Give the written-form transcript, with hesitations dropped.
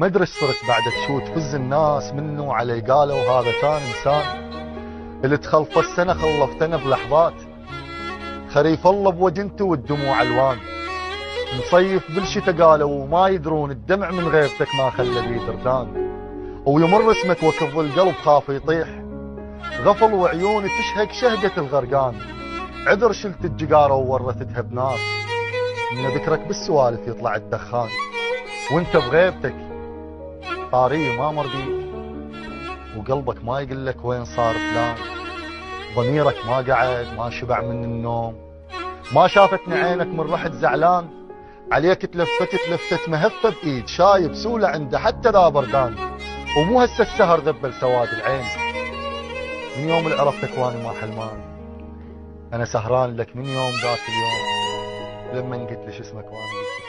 ما ادري ايش صرت بعدك شو تفز الناس منه علي قالوا هذا كان انسان. اللي تخلف السنة خلفتنا بلحظات، خريف الله بوجنته والدموع الوان. نصيف بالشتا قالوا وما يدرون الدمع من غيبتك ما خلى بي دردان. ويمر اسمك وكظ القلب خاف يطيح، غفل وعيوني تشهق شهقة الغرقان. عذر شلت الجقارة وورثتها بنار، من ذكرك بالسوالف يطلع الدخان. وانت بغيبتك طاري ما مر بيك، وقلبك ما يقول لك وين صار فلان. ضميرك ما قعد ما شبع من النوم، ما شافتني عينك من رحت زعلان. عليك تلفتت لفتت مهفة بإيد، شايب سولة عنده حتى ذا بردان. ومو هسه السهر ذبل سواد العين، من يوم اللي عرفتك واني ما حلمان. انا سهران لك من يوم ذاك اليوم لما قلت لي شو اسمك وانا قلت